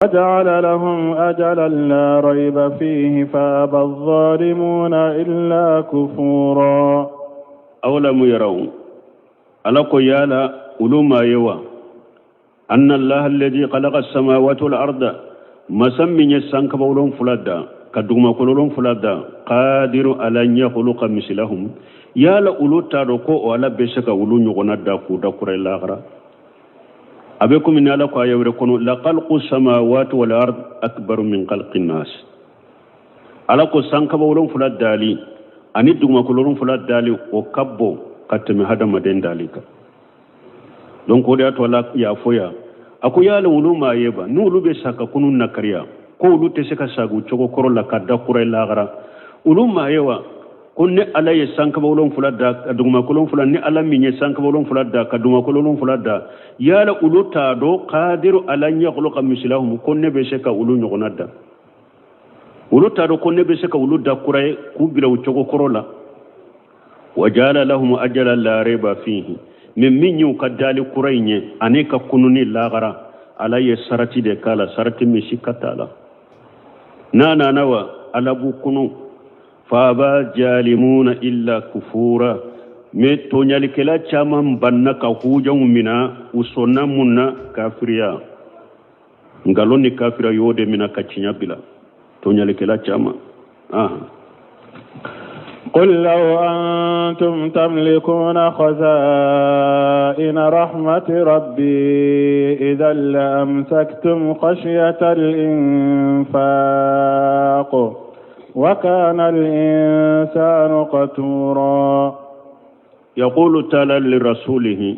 وجعل لهم أجلا لا ريب فيه فأبى الظالمون إلا كفورا. أولم يرون ألقوا يالا أولوما يوا أن الله الذي خلق السماوات والأرض مسمى يسانك بولون فلادا كدوما كلون فلادا قادر على أن يخلق مثلهم يالا أولو تاركو ولا بشك أولو نغنى داكو داكو الآخرة أبيكم من الله قايا وركونوا لخلق السماوات والأرض أكبر من خلق الناس ألقوا سانك بولون فلادا لي أني دوما كلون فلادا لي وكبو كتم هذا مدين ذلك donc o de atola ya foya aku yala uluma yeba nulu be saka kunun nakariya ko ulu te seka sagu chogo korola kadda kurai lagara uluma yewa kunne ala ye sanka bolon fulada aduma kolon fulada ni ala minye sanka bolon fulada kaduma kolon fulada yala uluta do qadiru ala yakhluqa mislahum kunne be seka ulu nyogonada uluta do kunne be seka uluda kurai kubira chogo korola wajala lahum ajala la riba fihi min yu kadali kurayne aneka kununi lagara ala ye sarati de kala sarati mi shikatala nana nawa ala bukunu fa ba jalimuna illa kufura me to nyali kala chama banna ka hujan mina usonna munna kafiriya ngaloni kafira yode mina kacinya bila to nyali kala chama قل لو أنتم تملكون خزائن رحمة ربي إذا لأمسكتم خشية الإنفاق وكان الإنسان قتورا. يقول تعالى لرسوله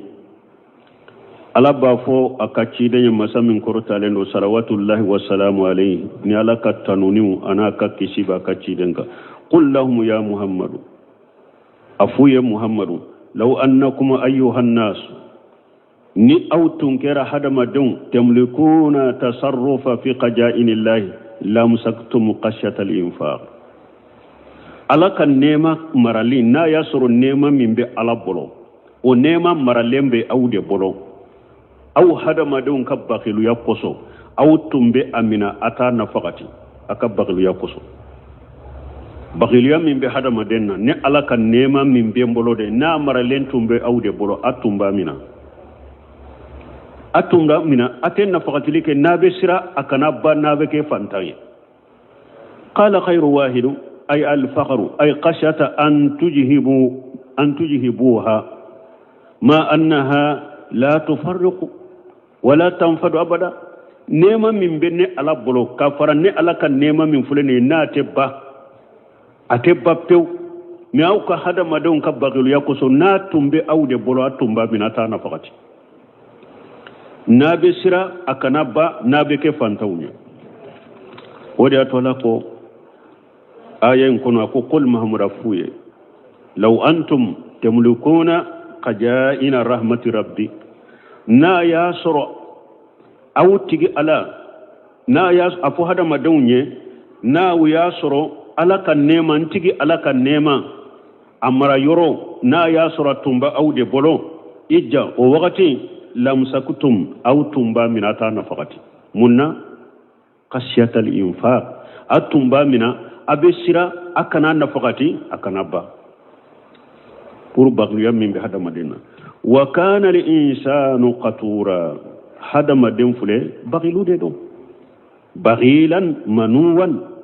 على بافو أكتشيدين مسامين كورتالين صلوات الله والسلام عليه نيالا كتنونيو أنا ككشيبا كتشيدين قل لهم يا محمد أفو يا محمد لو أنكم أيها الناس ni أو تنكر هدم دون تملكون تصرف في قجائن الله لامسكتم قشة الإنفاق على كان نيما مرالين نا يسر نيما من بي على بلو ونيما مرالين بي أو دي بلو أو هدم دون كبخلو يقصو أو تنبي أمنا أتا نفقتي أكبخلو يقصو bagiliya min be hada madenna ne ala kan nema min be mbolo de na mara lentumbe awde bolo atumba mina atenna faqatilike nabe sira akana ba nabe ke fantaye qala khayru wahid ay al faqru ay qashata an tujhibuha ma annaha la tufarriqu wala tanfadu abada nema min be ne ala bolo ka fara ne ala kan nema min fulene na tebba atebba pew mi awka hada madon ka bagilu yakuso na tumbe awde bolo atumba minata na fakati nabe sira akana ba nabe ke fantawnya wodi atola ko ayen kono ko qul mahmura fuye law antum tamlikuna qajaina rahmati rabbi na yasro awtigi ala na yas afu hada madonye na yasro ala kan nema ntigi ala kan nema amara yoro na yasra tumba awde bolo ijja o wakati lamsakutum aw tumba minata nafaqati munna qashyata al-infaq atumba mina abesira akana nafaqati akana ba pour bagriya min bi hada madina wa kana al-insanu qatura hada madin fule bagilude do bagilan manuwan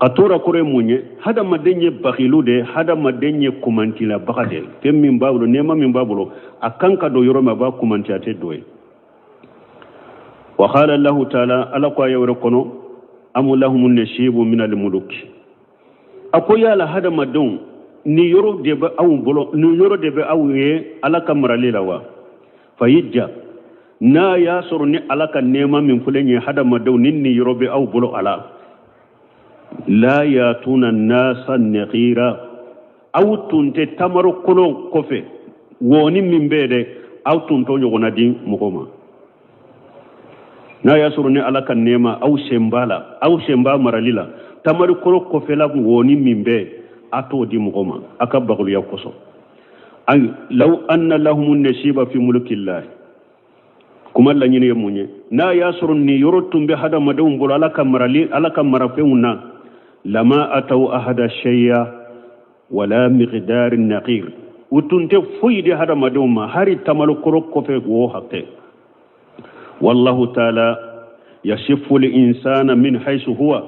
qatura kure munye hada madenye bakhilude hada madenye kumantila bakade temmin babulo nema min babulo akanka do yoroma ba kumantiate doy wa qala allah ta'ala ala ko yawrakono am lahum nashibu min al muluk akoya la hada madon ni yoro de ba aw bolo ni yoro de ba aw ye ala kamralila wa fayijja na yasuru ni ala kan nema min fulenye hada madon ni yoro be aw bolo ala لا ياتون الناس النقيرا أو تنت تمر كلون كفه وني من بيده أو تنتو يغنا دين مقوما نا يسرني على كنيما أو شمبا مراليلا تمر كلون كفه لا وني من بيده أتو دي مقوما أكبر يقصو أي لو أن لهم النصيب في ملك الله kuma la nyine munye na yasrun ni yorotum bi hada madum bul alaka marafeuna lama ataw ahada shay'a wala miqdar naqir utunte fuydi hada madum hari tamal korok fe go hakke wallahu ta'ala yashifu al insana min haythu huwa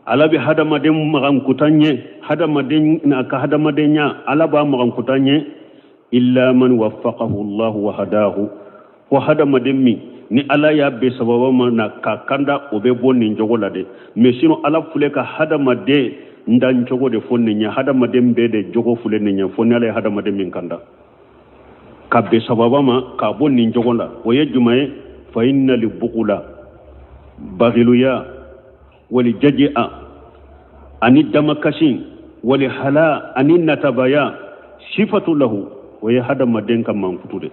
ala bi hada madum magam kutanye hada madin na ka hada madenya ala ba magam kutanye illa man waffaqahu Allah wa hadahu ko hada mademmi ni ala ya be sababa mana ka kanda obe bonni jogola de mais sino ala fule ka hada made ndan jogo de fonni nya hada madem be de jogo fule ni nya fonni ala hada madem kanda ka be sababa ma ka bonni jogola o yejumae fa inna li buqula baghiluya wali jaj'a ani damakashin wali hala ani natabaya sifatu lahu wa ya hada maden kam man kutude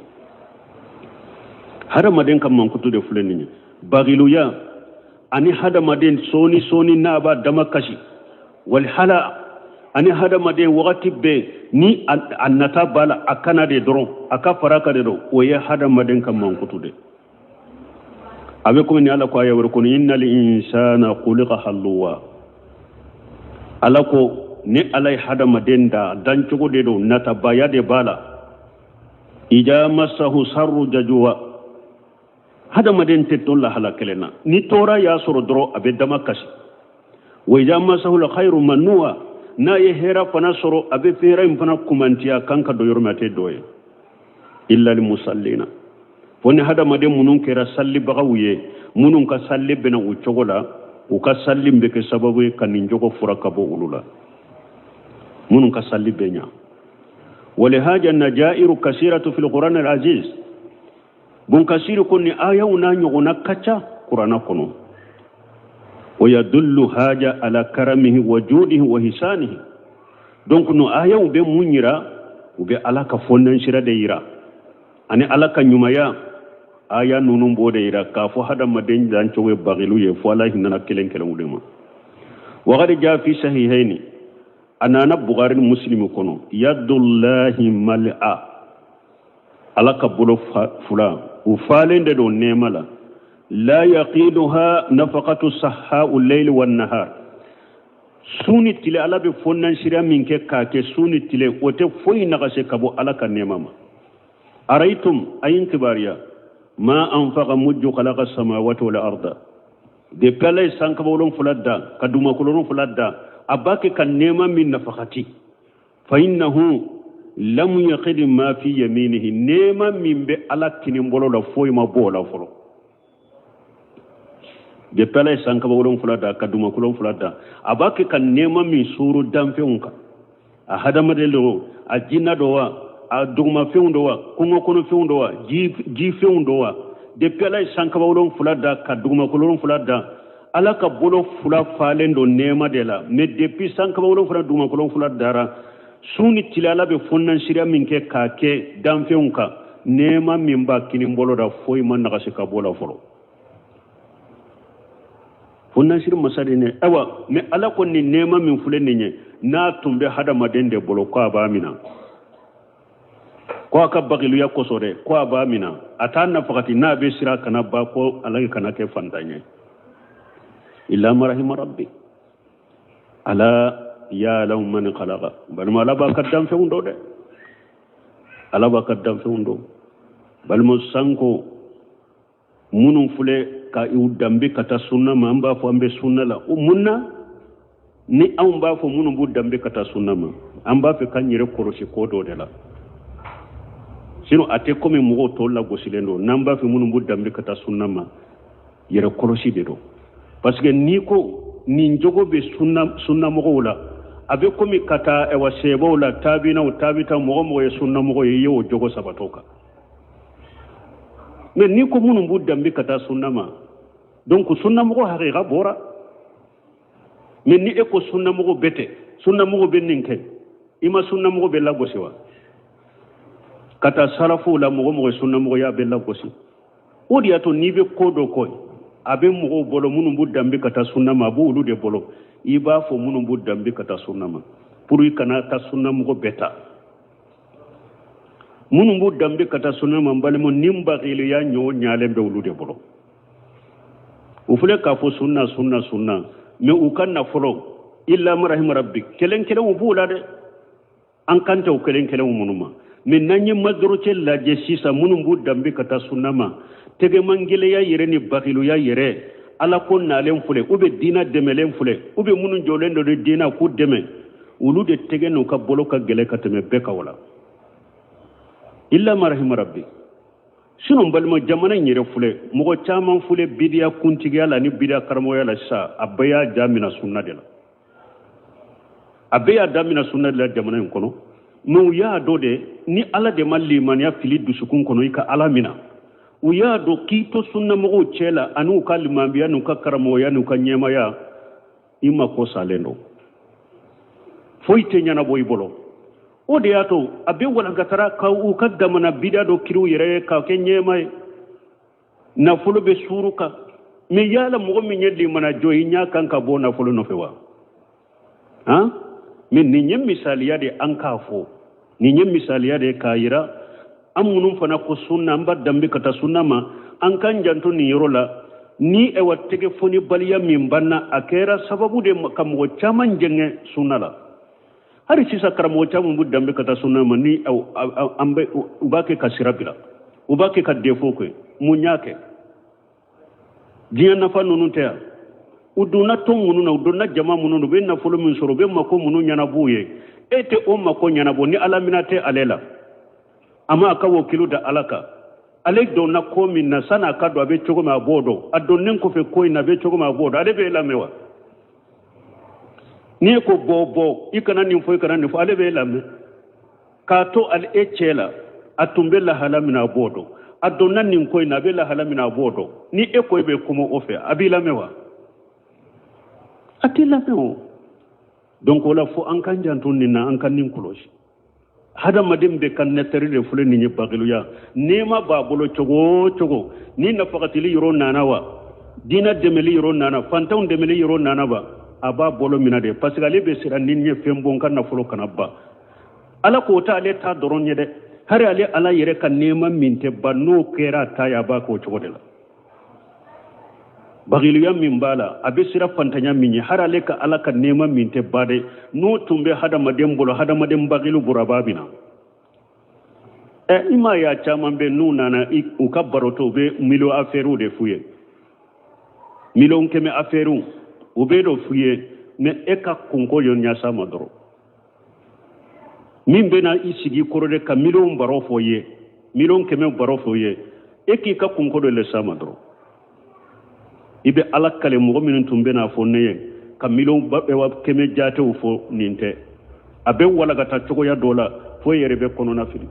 hada maden kam man kutude fuleni baghiluya ani hada maden soni na ba damakashi wal hala ani hada maden wakati be ni annata bala akana de dron aka faraka de do wa ya hada maden kam man kutude abe ko ni ala ko ya war ko innal insana khuliqa halwa alako ni alai hada maden da dan cugo de do nata baya de bala ija masahu sarru jajwa hada maden tetolla halakelena ni tora ya soro dro abe damakashi wa ija masahu la khairu manwa na ye hera fana soro abe fera fana kumantiya kanka do yormate doye illa lil musallina woni hada maden munun kera salli bagawiye munun ka salli bena u cogola u ka salli mbeke sababu kanin jogo furaka bo ulula munun ka salli benya ولهذا النجائر كثيرة في القرآن العزيز بون كثير كن آية ونانيغنا كتا قرآن كنو ويدل هذا على كرمه وجوده وحسانه دونك نو آية وبي منيرا وبي على كفونن شرا ديرا أني على كنيمايا آية نونم بوديرا كافو هذا مدين دانچو بغلو يفوالا هننا كلن كلن ودما وقد جاء في صحيحين anana bugari muslimu kono yadullahi mal'a alaka bulo fula ufalende do nemala la yaqiduha nafaqatu sahha'u al-layl wan-nahar suni tile ala be fonnan shira minke kake suni tile wote foyi nagase kabo alaka nemama araytum ayin kibariya ma anfaqa mujju khalaqa samawati wal arda de pele sankabolon fuladda kaduma kolon fuladda abake kan nema min nafaqati fa innahu lam yaqid ma fi yaminihi nema min be alakini mbolo la foy ma bola folo de pele sanka bolon fulada kaduma kolon fulada abake kan nema min suru damfe unka a hadama de lo a jinna do wa a dugma fewndo wa kungo kono fewndo wa ji fewndo wa de pele sanka bolon fulada kaduma kolon fulada alaka bolo fula falendo nema de la mais depuis sanka bolo fula duma kolon fula dara suni tilala be fonnan shiriya minke kake damfeunka nema mimba kini bolo da foy man na ka bola folo fonnan shiri masari ne awa me alako ni nema min fule nenye na tumbe hada madende bolo ko abamina ko aka bagilu ya kosore ko abamina atanna fakati na be sira kana ba ko alagi kana ke fantanye إلا ما رحم ربي ألا يا لو من خلق بل ما لا بقدم في وندو ده ألا بقدم في وندو بل مسانكو منو فله كا يودمبي كتا سنة ما أمبا فامبي سنة لا ومنا ni أمبا فمنو بودمبي كتا سنة ما أمبا في كان يرى كروسي كودو ده لا sino ate komi mugo tolla gosilendo namba fi munum budambi kata sunna ma yere korosi de do parce que ni ko ni njogo be sunna mogo wala abe komi kata e wa sebo wala tabina o tabita mogo ye sunna mogo ye o jogo sabatoka mais ni ko munum budambi kata sunna ma donc sunna mogo haqiqa bora mais ni e ko sunna mogo bete sunna mogo beninke ima sunna mogo be la gosiwa kata salafu la mogo sunna mogo ya be la gosi odi ato ni be kodo koy abe mogo bolo munum budambi kata sunna ma bu ulu de bolo iba fo munum budambi kata sunna ma pour ikana ta sunna mogo beta munum bu dambe kata sunna man balmo nimba qilu ya nyo nyale be wulude bolo ufule ka fo sunna me ukanna folo illa marahim rabbi kelen ubula de an kanta o kelen munuma min nanyi madru la je sisa munum bu dambe kata sunna ma tege mangile ya yere ni baqilu ya yere ala ko nalen fule ube dina demelen fule ube munun jolen do dina ku deme wulude tege no ka bolo ka gele kateme be kawla illa marahim rabbi sunu balma jamana nyere fule mugo chaman fule bidiya kuntigi ala ni bidiya karmo yala sa abaya jamina sunna de la abaya damina sunna de la jamana kono no ya do de ni ala de malli man ya fili dusukun kono ika ala mina u ya do kito sunna mugo chela anu kalima biya nu ka karmo ya nu ka nyema ya ima ko salendo foite nyana boy bolo o de yato abe wala gatara ka u kaddama na bida do kiru yere ka ke nyemay na fulo be suruka me yala mo mi nyeddi mana joyi nya kan ka bona fulo no fewa ha min ni nyem misaliya de an ka fo ni nyem misaliya de kayira amunum fana ko sunna mbadambe kata sunna ma an kan janto ni yorola ni e wattege foni baliya min banna akera sababu de kam wo chaman jenge sunna la hari sisa karamo chamu budambe kata sunna mani au ambe ubake kasirabila ubake ka defo ko munyake diya na fa nunu te uduna to mununa uduna jama mununu be na fulu min soro be mako munu nyana buye ete o mako nyana bo ni alaminate alela ama aka wokilu da alaka ale do na ko min na sana ka do be chogo ma bodo adonnen ko fe ko ina be chogo ma bodo ade be lamewa ni ko bobo ikana ni fo ale be lamme ka to al echela atumbe la halamina bodo adonna ni ko ina be la halamina bodo ni e ko be kuma ofe abila mewa atila mewo donc wala fo an kan jantun ni na an kan nin kuloshi hada madim be kan netari de fule ni bagilu ya nema babolo chogo ni na fakatili yoro nanawa dina demeli yoro nana fantaun demeli yoro nana ba aba bolo minade parce que ale be sira ninye fembon kan na folo kanabba ala ko ta ale ta doron yede hari ale ala yere kan nema minte banno kera ta ya ba ko chogodela bagilu ya mimbala abe sira fantanya minye hari ale ka ala kan nema minte bade no tumbe hada madem bolo hada madem bagilu burababina ima ya chaman be nuna na ukabaroto be milo aferu de fuye milo nkeme aferu ubedo fuye me eka kunko yon nyasa madro mimbe na isigi korode ka milon baro foye milon keme baro foye eki ka kunko do le samadro ibe alakale mo minun tumbe na fonne ka milon babbe wa keme jate ufo ninte abe wala gata chogo ya dola fo yere be kono na fili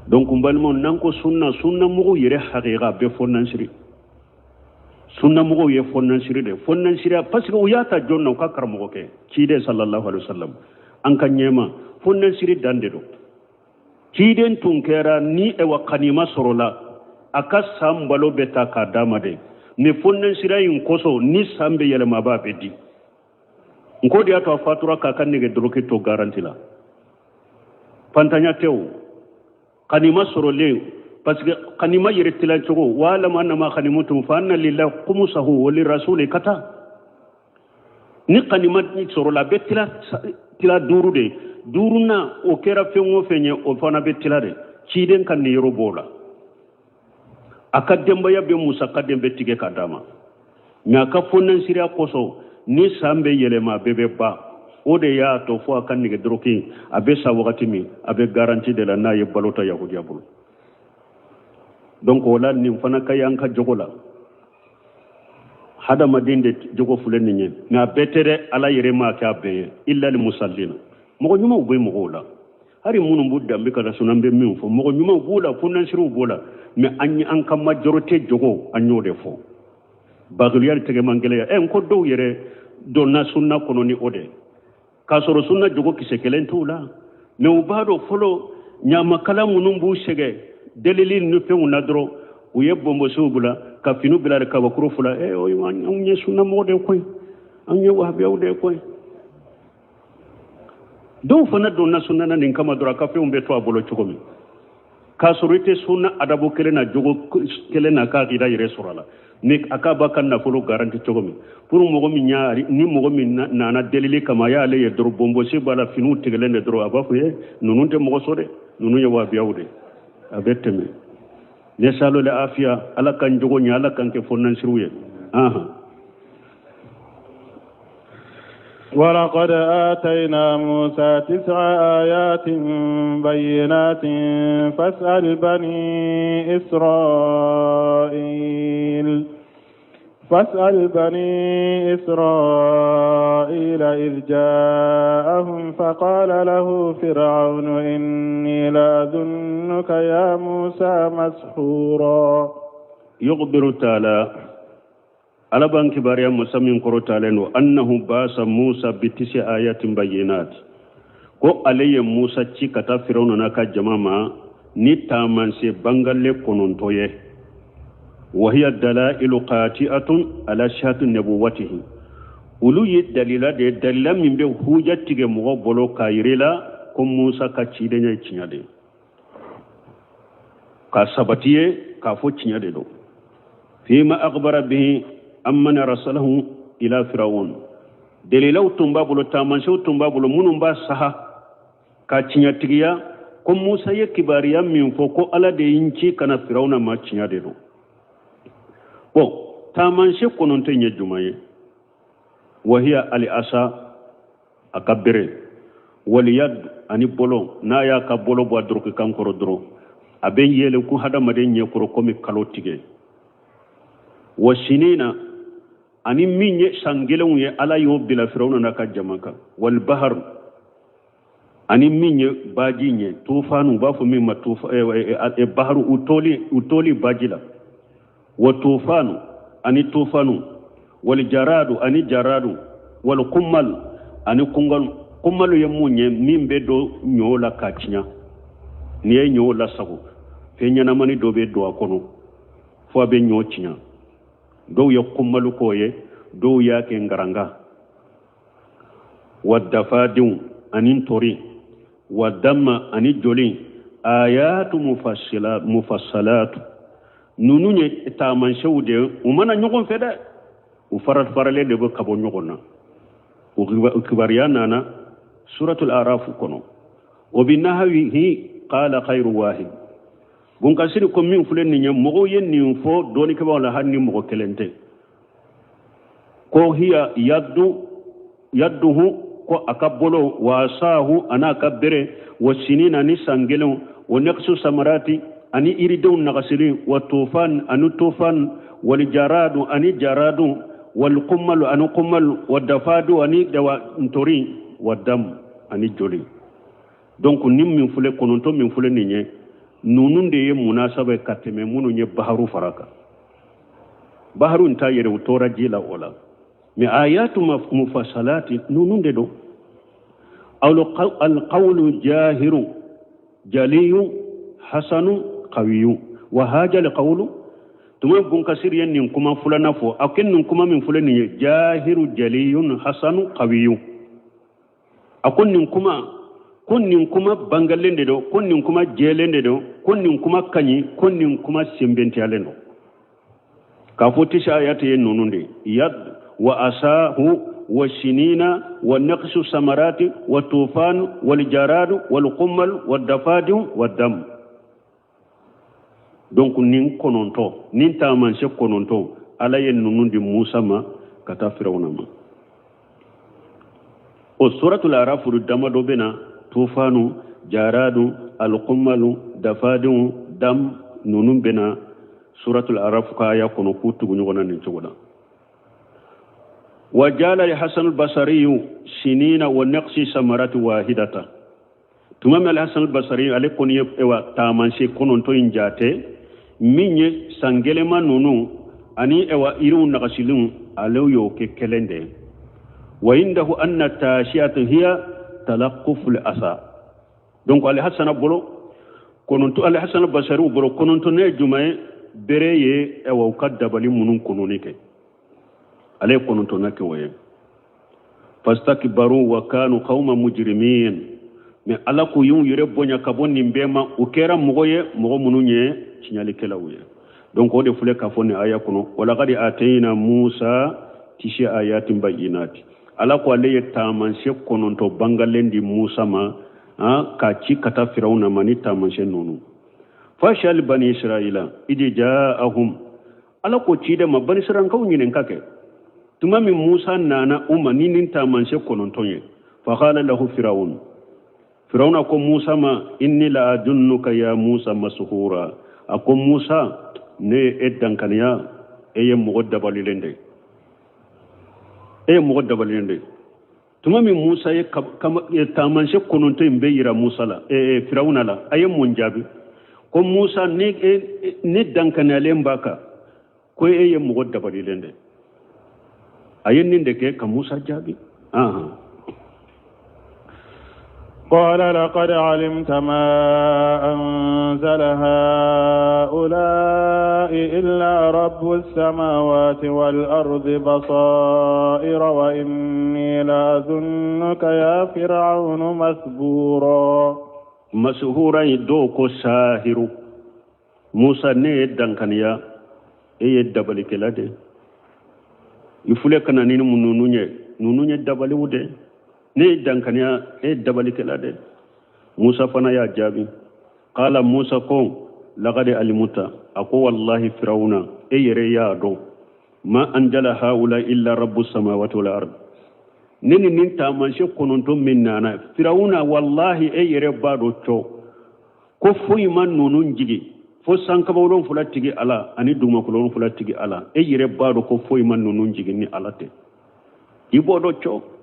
donc mbalmo nanko sunna mo yere haqiqa be fonnan siri sunna mo ye fonnan siri parce que o yata jonna ka karmo ke cide sallallahu alaihi wasallam an kan nyema fonnan siri dande do ciden tunkera ni e wa kanima sorola aka sambalo beta ka damade ne fonnan sira yin koso ni sambe yele maba beddi ngodi ato fatura ka kan nege droke to garantila pantanya tew kanima sorole parce que kanima yere tilan chogo wala manna ma khanimutum fa anna lillahi khumsuhu wa lirrasuli kata ni kanima ni sorola betila tila duruna o kera fengo fenye o fana betila de ciden kan ni robola akademba ya be musa kadembe tige kadama nya ka fonnan siriya koso ni sambe yelema bebe ba o de ya to fo kan ni droki abe sa wakati mi abe garantie de la na ye balota yahudiya bulu donc wala ni fana kayan ka jogola hada madinde jogo fulen ni na betere ala yere ma ka be illa lil musallina mo nyuma ubay mo gola hari munum budda be kala sunan be min fo mo nyuma bula funan siru bula me anyi an kam majorité jogo anyo de fo baguliyal tege mangele ya en ko do yere donna sunna kono ni ode ka soro sunna jogo kise kelen tula me ubado folo nyama kala munum bu shege delilin nu fe unadro uyebbo mo subula ka finu bilare ka bakuru fula o anye sunna mode koy anye wahabi awde koy do fana do na sunna na nin kama dura ka fe umbe to abolo chukomi ka surite sunna adabu kele na jogo kele na ka gida yire surala ni akaba kan na folo garanti chukomi pour mogo mi nyaari ni mogo mi na na delili kama ya le yedro bombo se bala finu tigele ne dro abafu ye nununte mogo sode nunu ye wa biawde abeteme ne salo le afia ala kan jogo nya ala kan ke fonnan siruye aha. ولقد آتينا موسى 9 آيات بينات فاسأل بني إسرائيل إذ جاءهم فقال له فرعون إني لأظنك يا موسى مسحورا. يخبر تعالى على بنك باريا موسى من قرطالين أنه باس موسى ب9 آيات بينات ko alaye Musa ci kata Firauna na ka jama'a ni tamanse bangalle konontoye wa hiya dalailu qati'atun ala shahati nabuwatihi ulu yi dalila de dalila min be hujjatige mo bolo kayrela ko Musa ka ci de nyai cinyade ka sabatiye ka fo cinyade do fima akhbara bihi amman rasulahu ila fir'aun dalilau tumba bolo tamanse tumba bolo munum ba saha ka cinyatigiya ko Musa ye kibariya min fo ko ala de yinci kana Firauna ma cinyade do bon tamanse kononte nye jumaye wahiya ali asa akabere waliyad ani bolo na ya ka bolo bo adro kan koro dro aben yele ku hada made nye koro komi kalotige wasinina ani minye sangelon ye ala yo bila Firauna na ka jamaka wal bahr ani minye baji nye tufanu bafu mimma tufa bahru utoli bajila wa tufanu ani tufanu wal jaradu ani jaradu wal kummal ani kummalu yemunye mimbe do nyola kachinya niye nyola sago fenya na mani do be do akono fo be nyochinya do ya kummalu koye do ya ke ngaranga wadafadun anin tori wadamma ani joli ayatu mufassalatu nununye taman shawde umana nyogon feda u farale de go kabo nyogonna u kibariana na suratul araf kono وبنهوه قال خير واحد بون كاسير كوم مين فلن ني مغو ين فو دوني كبا ولا هاني مغو كلنتي كو هي يده كو اكبلو واساه انا كبره والسنين اني سانجلو ونقص سمراتي اني يريدون نغسلي والطوفان انو طوفان والجراد اني جراد والقمل انو قمل والدفاد اني دوا نتوري والدم اني جولي donc nim min fule kononto min fule ninye nununde ye munasaba kateme munu nye baharu faraka baharu nta yere utora jila ola mi ayatu mufassalati nununde do al qawlu jahiru jaliyu hasanu qawiyu wa haja al qawlu tuma bun kasir yen nin kuma fulana fo aken nin kuma min fule ninye jahiru jaliyun hasanu qawiyu akon nin kuma kunnin kuma bangalende do kunnin kuma jelende do kunnin kuma kanyi kunnin kuma simbentialendo ka fotisha ayati yen nununde yad wa asahu wa shinina wa naqsu samarati wa tufan wal jarad wal qummal wad dafadu wad dam donc nin kononto nin tamanse kononto ala yen nunundi Musa ma kata Firawna ma o suratul araf dama do bena tufanu jaradu alqummalu dafadu dam nunum bena suratul araf ka ya kono kutugu nyogona nin cogoda wajala li hasan al-basri sinina wa naqsi samarati wahidata tumam al-hasan al-basri alekon ewa tamanse konon to injate minye sangelema nunu ani ewa irun naqasilun alew ke kelende wa indahu anna tashiyatu hiya talaqquf al-asa donc ali hasan bolo kononto ali hasan basaru bolo kononto ne jumae bereye e wa kadabali munun kononike ale kononto nake waye fastakbaru wa kanu qauman mujrimin mais ala ko yun yere bonya kabon nimbema o kera mogoye mogo mununye signali kelawuye donc o de fule ka fonni aya kono wala qad atayna Musa tishi ayatin bayyinati ala ko ale taman se kono to bangalendi Musa ma ka ci kata Firauna mani taman se nonu fashal bani Israila idi jaahum ala ko ci de ma bani Israila kaw nyinen kake tuma min Musa nana umma ninin taman se kono tonye fa qala lahu Firauna ko Musa ma inni la adunnuka ya Musa masuhura ako Musa ne eddankaniya eye mugoddabalilende tuma min Musa ye tamanse kononto imbe yira Musa la Firauna la aye monjabi ko Musa ne dankaniya lembaka ko eye mugoddabalilende aye ninde ke ka Musa jabi قال لقد علمت ما أنزل هؤلاء إلا رب السماوات والأرض بصائر وإني لأظنك يا فرعون مسبورا يدوكو ساهر موسى نيدان كانيا دبالي كلاده يفلكنا نين نونوني دبالي ودي ne dankaniya dabali kelade Musa fana ya jabi qala Musa ko laqad alimuta ako wallahi Firauna yere ya do ma anjala haula illa rabbus samawati wal ard nini ninta man she kononto minnana Firauna wallahi yere bado cho ko fuyi man nunun jigi fo sankabawlon fulatigi ala ani duma kolon fulatigi ala yere bado ko fuyi man nunun jigi ni alate ibodo cho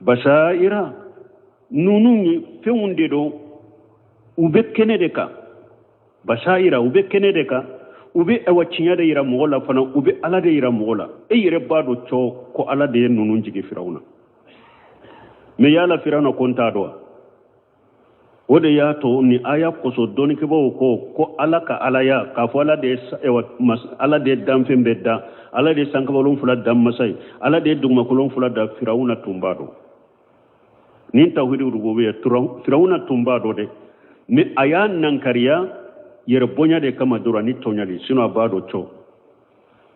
basaira nununi feunde do ube kenedeka basaira ube kenedeka ube awachinya de ira mogola fana ube ala de ira mogola yere bado cho ko ala de nunun jigi Firauna me yala Firauna konta do wode ya to ni aya ko so doni ke bawo ko ala ka ala ya ka fo ala de ala de damfe bedda ala de sankabalon fula dam masai ala de dugma kolon fula da Firauna tumbado nin tawhidu rububiyya Firauna tumbado de mi ayan nankariya yere bonya de kama dura ni tonyali sino abado cho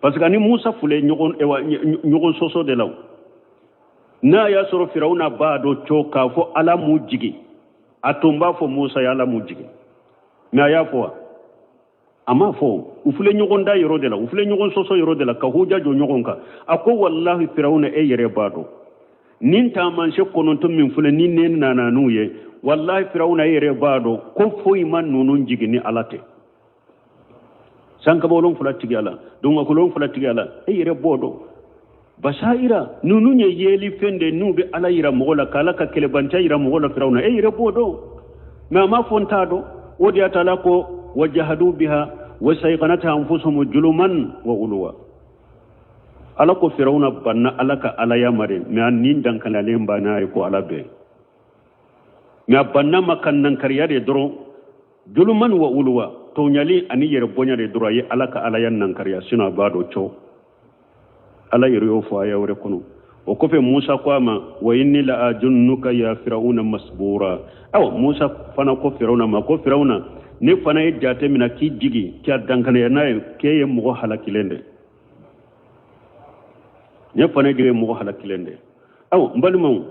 parce que ni Musa fule nyogon soso de law na ya soro Firauna bado cho ka fo ala mujigi atumba fo Musa ya ala mujigi na ya fo ama fo ufule nyogon da yoro de la ufule nyogon soso yoro de la ka huja jo nyogon ka ako wallahi Firauna yere bado nin taman she kononto min fule nin ne nana nuye wallahi Firauna yere bado ko foyi man nunun jigini alate sanka bolon fula tigala dunga kolon fula tigala yere bodo basaira nunun ye yeli fende nube ala yira mogola kala ka kele banta yira mogola Firauna yere bodo ma fontado wodi atala ko wajahadu biha wa sayqanata anfusuhum juluman wa ulwa ala ko Firauna banna alaka alaya mare me annin dan kanale mbana ko alabe me banna makannan kariya de doro juluman wa ulwa to nyali ani yere bonya de doro ye alaka alayan nan kariya sina bado cho ala yere yo fa ya wore kono o ko fe Musa ko ma wa inni la ajunnuka ya Firauna masbura Musa fana ko Firauna ma ko Firauna ne fana e jate mina ki jigi ki dankane ya nay ke ye mo halakilende ne fana dire mo halakilende mbalimo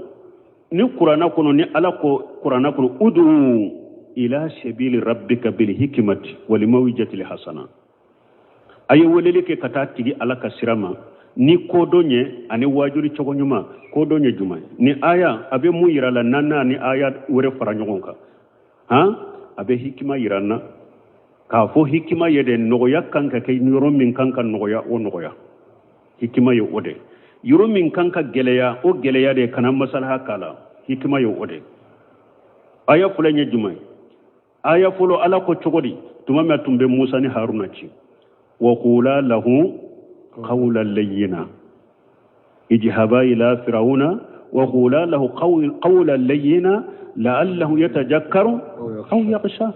ni qur'ana kono ni ala ko qur'ana kono udu ila sabili rabbika bil hikmati wal mawjati hasana ayo wolele ke kata tigi ala ka sirama ni ko donye ani wajuri chogonyuma ko donye juma ni aya abe mu yirala nanna ni aya wore faranyogonka abe hikima yiranna ka fo hikima yede nogoya kanka kay nyoro min kanka nogoya o nogoya hikima yo ode yoro min kanka geleya o geleya de kana masalaha kala hikima yo ode aya fulanye juma aya fulo ala ko chogodi tuma ma tumbe Musa ni Haruna ci wa qula lahu qawlan layyina ijhaba ila fir'auna wa qula lahu qawlan layyina la'allahu yatajakkaru aw yakhsha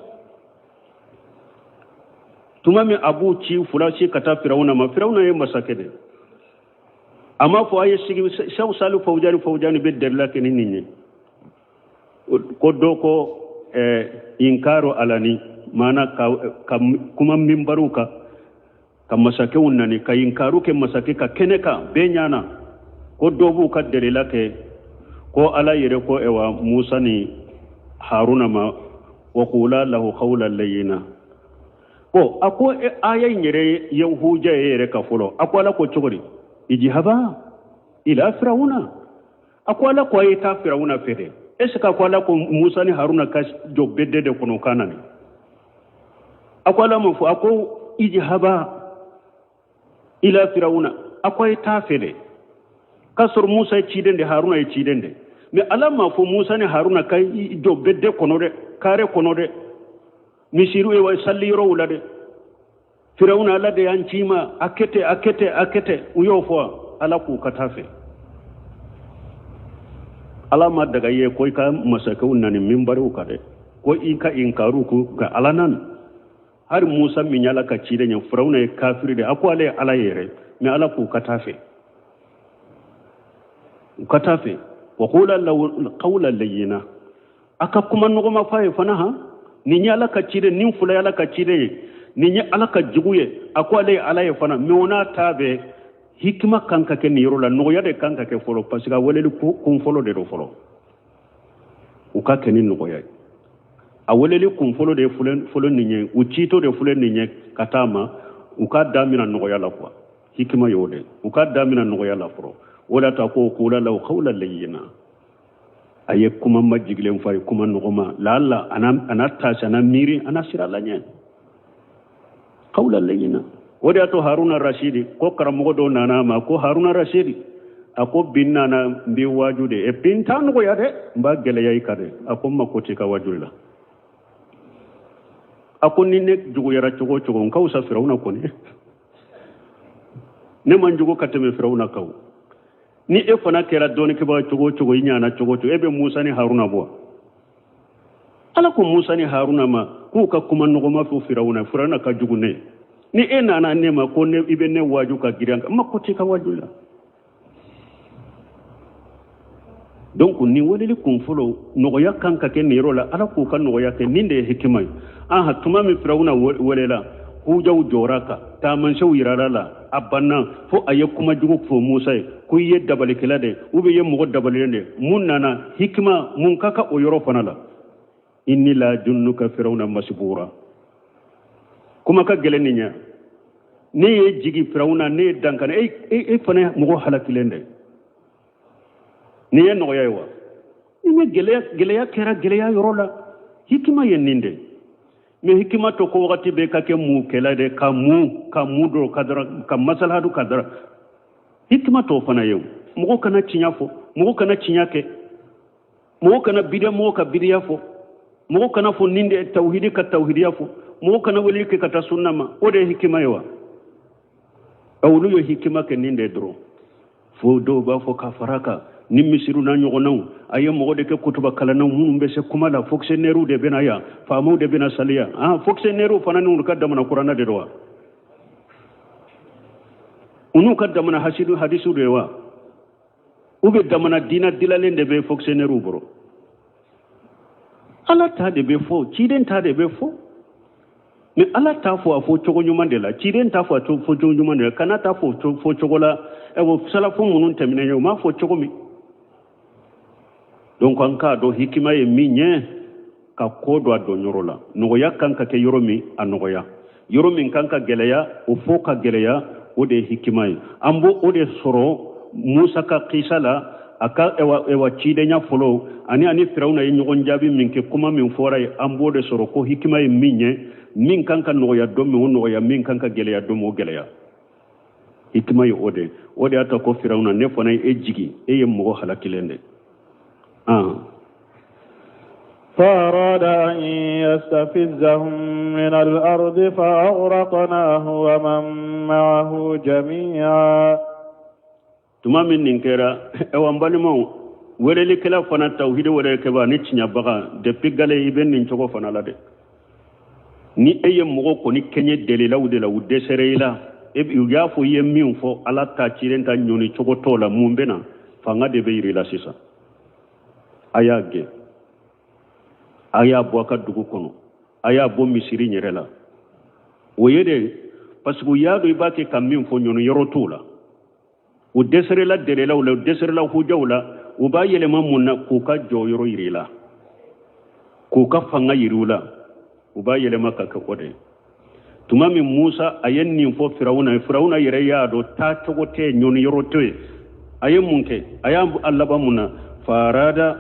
tuma mi abu ci fula shi kata Firauna ma Firauna ye masake de amma fo aye sigi shaw salu fawjani be derla kenin ninni kodoko inkaro alani mana ka kuma mimbaruka ka masake unnani ka inkaru ke masake ka keneka benyana ko dobu ka delila ke ko ala yere ko ewa Musa ni Haruna ma wa qula lahu qawlan layyina ko ako ayan yere yahuja yere ka fulo akwala ko chogori ijihaba ila fir'auna akwala ko ayta fir'auna fede eska akwala ko Musa ni Haruna ka jobbede de kono kanani akwala mo fu ako ijihaba ila fir'auna akwai tafele kasur Musa ya cidende Haruna ya cidende me alama fu Musa ne Haruna kai jobbede kono de kare kono de misiru e way salliro wulade fir'auna ala de yancima akete uyo fo ala ku katafe alama daga ye koy ka masakau nani mimbaru kade ko ika inkaru ku ga alanan har Musa min yala ka ci da nya fir'auna ya kafiri da akwale ala yere me ala ku katafe wa qula lahu qawlan layyina aka kuma nugo ma faye fanaha ni nya ala ka ci da nin fula yala ka ci da ni nya ala ka jiguye akwale ala ya fana me wona tabe hikma kanka ke ni rola no yade kanka ke folo parce que wala ku kun folo de do folo u ka kenin no yai a wala kun folo de folo ni nye u cito de folo ni nye katama u ka damina no yala kwa hikma yode u ka damina no yala folo wala ta ko kula law qawlan layyina aye kuma majiglen fay kuma no ma lalla ana tasha na miri ana sira lanya qawlan layyina wada to Haruna Rashidi ko karamogo do nana ma ko Haruna Rashidi ako binna na mbi wajude e pintan ko yade mba gele yai kade ako makoti ka wajulla ako ni nek jugo yara chogo ngaw sa Firauna ko ne man jugo kateme Firauna kaw ni e fana kera doni ke ba chogo nyana chogo ebe Musa ni Haruna bo ala ko Musa ni Haruna ma ku ka kuma no ma fu Firauna ka jugo ne ni nana nema ko ne ibe ne waju ka giranka makoti ka wajula donc ni wali kun folo no yakanka ke ni rola ala ku kan no yake ninde hikimai aha tuma mi Firauna walela ku jaw joraka ta man shaw yirala abanna fo aye kuma jugo fo Musa ku ye dabale kelade ube ye mo dabale ne mun nana hikima mun kaka o yoro fanala inni la junnuka Firauna masbura kuma ka geleni nya ne ye jigi Firauna ne dankana e fana mo halakilende ne ye no yawa ni geleya kera geleya yorola hikima yeninde me hikima to ko wakati be kake mu kelade ka mu do kadara ka masalhadu kadara hikima to fana yew mo kana cinyafo mo kana cinyake mo kana bidia mo ka bidia fo mo kana fo ninde tauhidi ka tauhidiya fo mo kana wali ke kata sunna ma o de hikima yawa awlu yo hikima ke ninde dro fo do ba fo ka faraka ni misiru na nyogo naw aye mo de ke kutuba kala naw mun be se kuma la fonctionnaire de benaya famo de bena salia fonctionnaire fana nu ka damana qur'ana de do unu ka damana hadisu de wa ube damana dina dilalen de be fonctionnaire bro ala ta de be fo ciden ta de be fo mais ala ta fo afo chogo nyumande la ciden ta fo fo chogo nyumande kana ta fo chogo la e wo sala fo munun temine yo ma fo chogo mi donc anka do hikima ye minye ka kodo do nyorola no yakanka ke yoromi anogoya yoromi kanka geleya o fo ka geleya o de hikima ye ambo o de soro Musa ka qisala aka ewa cide nya folo ani Firauna ye nyogon jabi min ke kuma min fora ye ambo de soro ko hikima ye minye min kanka no ya do mi no ya min kanka geleya do mo geleya hikima ye ode ata ko Firauna ne fona e jigi e ye mo halakilende فأراد أن يستفزهم من الأرض فأغرقناه ومن معه جميعا tuma min nin kɛra ɛwa n balimaw welelikɛla fana tawhidi welekɛba ni tiɲɛbaga depuis gale i bɛ nin cogo fana la dɛ ni e ye mɔgɔ kɔni kɛɲɛ delilaw de la u dɛsɛrɛ i la u y'a fɔ i ye min fɔ ala ta cilen ta ɲɔni cogo tɔ la mun bɛ na fanga de bɛ yiri la sisan a y'a gɛn aya bo ka dugu kono aya bo misiri nyerela o yede parce que yado ibake kam min fo nyono yoro tula o desere la delela o desere la hu jawla o ba yele mamunna ko ka jo yoro yirila ko ka fanga yirula o ba yele makka ka kode tuma min Musa ayen nin fo firawuna yere yado ta togote nyono yoro toy ayen munke ayam Allah ba munna farada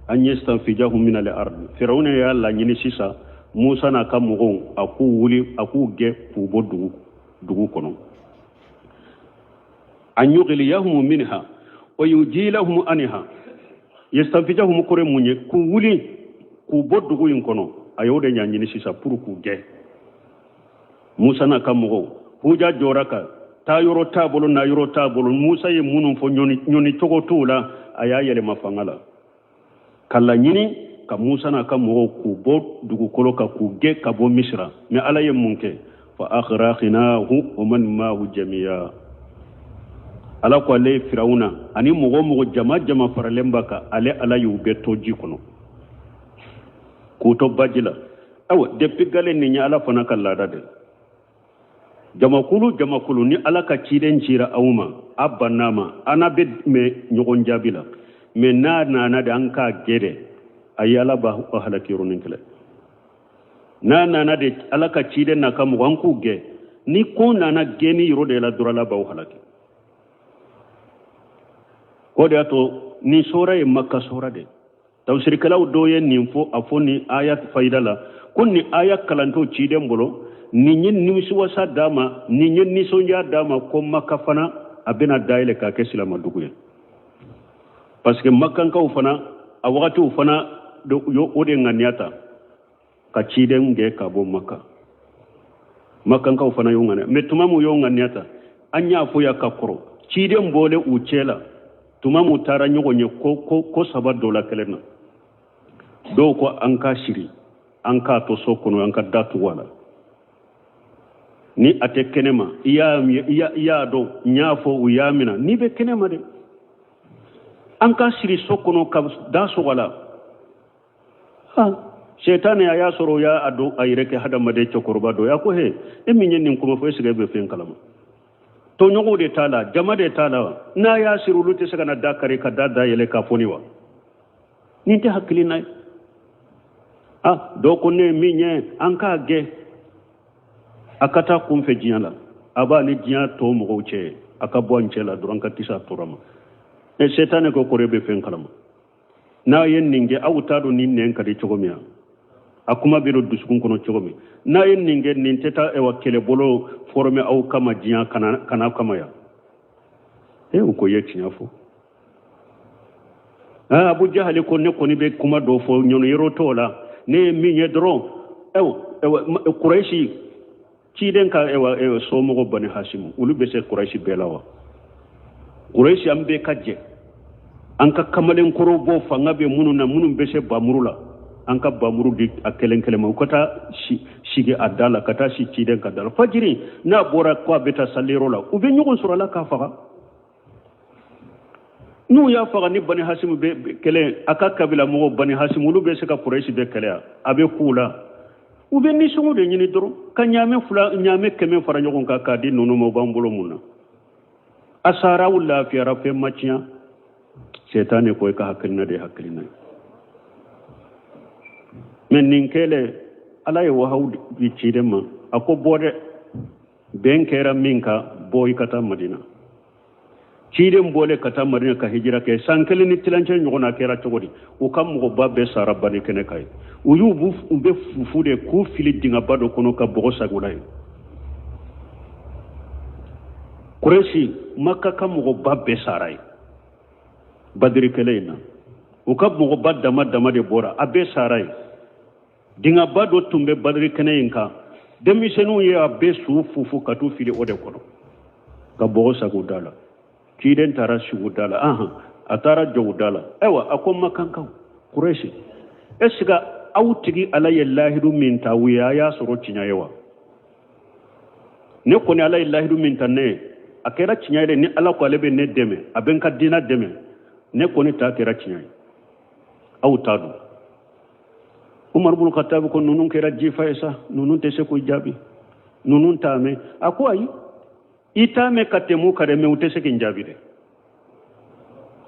an yastanfijahu min al-ard firawuna ya Allah nyini sisa Musa na kam mugon aku wuli aku ge fu bodu dugu kono an yughliyahum minha wa yujilahum anha yastanfijahum kore munye ku wuli ku bodu go yin kono ayode nya nyini sisa pour ku ge Musa na kam mugon huja joraka ta yoro tabolo na yoro tabolo Musa ye munun fo nyoni togo tula aya yele mafangala kala nyini ka Musa na ka mo ku bo dugu kolo ka ku ge ka bo Misra me ala ye munke fa akhraqnahu wa man ma'ahu jami'a ala ko le firawuna ani mo jama faralemba ka ale ala yu beto jikono ko to bajila awa depuis galen ni ala fana kala dade jama kulu ni ala ka ciden cira awma abanama ana be me nyogon jabila me na da an ka gede ayala ba halakiru ninkele na de ala ka ciden na kam wanku ge ni ko na geni yoro de la durala ba halaki ko de ato ni sura e makka sura de tawsir kala doye ni fo afoni ayat faidala kunni ayat kalanto ciden bolo ni nyen nimisi wasa dama ni nyen ni sonja dama ko makka fana abena daile ka kesila madugu parce que makkan ka fana a wakati fana do yo ode nganiata ka ciden ge ka bo makkan ka fana yo ngane metumamu yo nganiata anya fo ya ka koro ciden bole uchela tumamu tara nyogo nye ko sabar dola kelena do ko anka shiri anka to sokono anka datu wala ni ate kenema iya do nyafo uyamina ni be kenema de anka shiri sokono ka daso wala ha shaytan ya soro ya ado ayireke hada made chokorba do ya ko he eminyen nin kuma fo esiga be fen kalama to nyogo de tala jama de tala na ya siru luti saka na dakare ka dada yele ka foniwa ninte hakili nay do ko ne minye anka ge akata kumfe jiala aba ni jiya to mo goche akabo anchela duranka tisa turama e setane ko korebe fen kalama na yen ninge awtado nin nen kadi chogomiya akuma biro duskun kono chogomi na yen ninge nin teta e wakele bolo forme aw kama jiya kana kama ya e ko yechi nyafo Abu Jahal ko ne ko ni be kuma do fo nyono yero tola ne minye dron ewa Quraishi ciden ka ewa somo bani Hashim ulu be se Quraishi belawa Quraishi ambe kaje anka kamalen koro bo fanga be munun be se bamurula anka bamuru di akelen kelema ukata shige adala kata shi ciden ka dala fajiri na bora kwa beta salero la ube nyugo surala ka faga nu ya faga ni bani Hashim be kele aka kabila mo bani Hashim ulu be se ka Quraishi be kele abe kula ube ni sungu de nyini doro ka nyame keme fara nyogon ka kadi nono mo bambulo munna asara wala fi rafe machiya setane ko ka hakilina de hakilina men ninkele ala yo hawdi bi cidema ako bode ben kera minka boy kata Madina cidem bole kata Madina ka hijira ke sankele ni tilanche nyogona kera togodi o kam mo babbe sarabani kene kay uyubu ube fufude ku fili dinga bado kono ka bogosa gulay Quraishi makka kam mo babbe saray badri keleina o kam mo badda madama de bora abe saray dinga bado tumbe badri keneinka demi senu ya be su fufu katu fili ode kono ka bogosa gudala kiden tara shugudala atara jogudala ewa akon makankan Quraishi esga autigi alayillahidu min tawiya ya soro cinya yawa ne ko ni alayillahidu min tanne akera cinya ile ni ala ko alebe ne deme aben ka dina deme ne ko ni ta kera cinya autadu Umar bin Khattab ko nunun kera jifa isa nunun te se ko jabi nunun tame akwai itame katemu kare me utese kin jabi de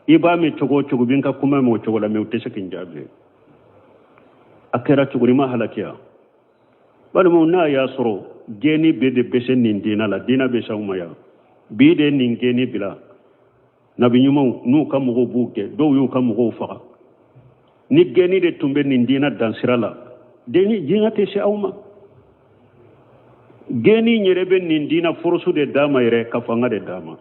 iba me chogo chogo bin ka kuma mo chogo la me utese kin jabi akera chogo ma halakiya bal mo na ya soro geni be de besen nin dina la dina be sa umaya bi de nin geni bila nabi nyumo nu kam go buke do yu kam go faga ni geni de tumbe nin dina dansirala deni jinga te se awma geni nyerebe nin dina forsu de dama ire kafanga de dama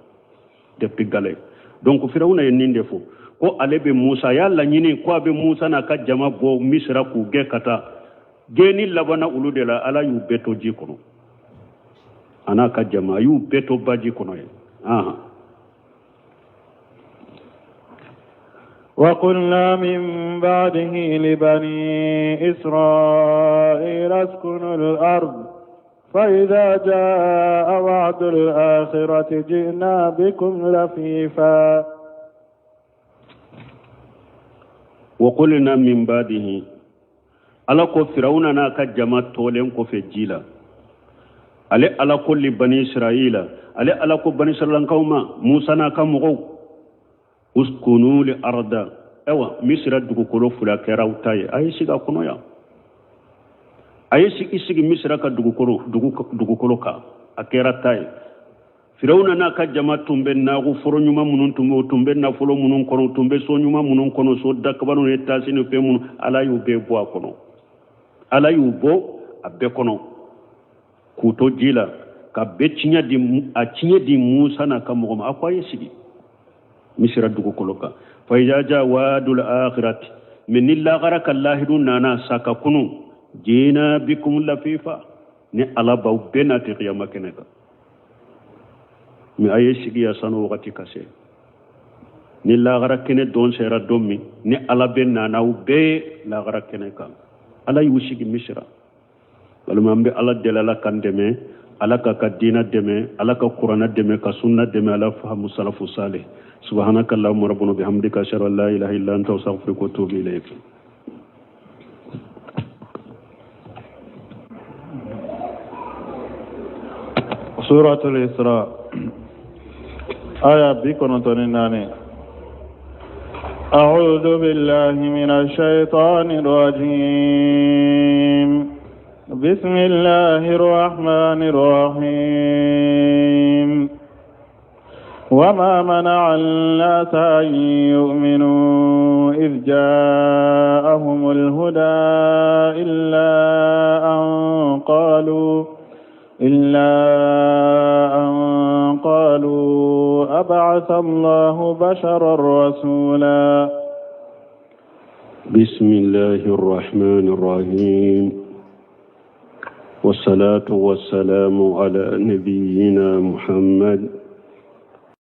de pigale donc firawna yen ninde fo ko alebe Musa yalla nyini ko abe Musa na ka jama bo misra ku ge kata geni labana ulude la ala yu beto jikono ana ka jama yu beto baji kono ye aha وقلنا من بعده لبني إسرائيل اسكنوا الأرض فإذا جاء وعد الآخرة جئنا بكم لفيفا وقلنا من بعده على فرعون ناك جماعة تولين في الجيلة على كل بني إسرائيل على كل بني إسرائيل كوما موسى ناك مغو اسكنوا الأرض ايوا مصر دغكولو فلا كراو تاي اي سيغا كونو يا اي سيغي مصر كا دغكولو كا اكيرا تاي فرعون نا كا جما تومبن نا غو فرونيما منون تومبن نا فلو منون كونو تومبه سونيما منون كونو سو دكبانو نتاسينو فيمون على يوبي بوا كونو على يوبو ابي كونو كوتو جيلا كا بيتشينيا دي اتشينيا دي موسى نا كا مغم اكواي سيغي مصر دغكولو كا فإذا جاء وعد الآخرة من الله غرق الله دوننا ساككونو جينا بكم لفيفا ني على باو بناتي قيامة كنكا مي أي سيغي سانو وقتي كاسي ني الله غرق كنه دون سيرا دومي ني على بنانا وبي لا غرق كنكا على يوشيغي مصر ولما أمبي على دلالا كان دمي على كا دينا دمي على كا قرآن دمي كا سنة دمي على فهم السلف الصالح سبحانك اللهم ربنا بحمدك أشهد أن لا إله إلا أنت أستغفرك وأتوب إليك. سورة الإسراء آية بكم تنيناني أعوذ بالله من الشيطان الرجيم بسم الله الرحمن الرحيم وما منع الناس أن يؤمنوا إذ جاءهم الهدى إلا أن قالوا أبعث الله بشرا رسولا بسم الله الرحمن الرحيم والصلاة والسلام على نبينا محمد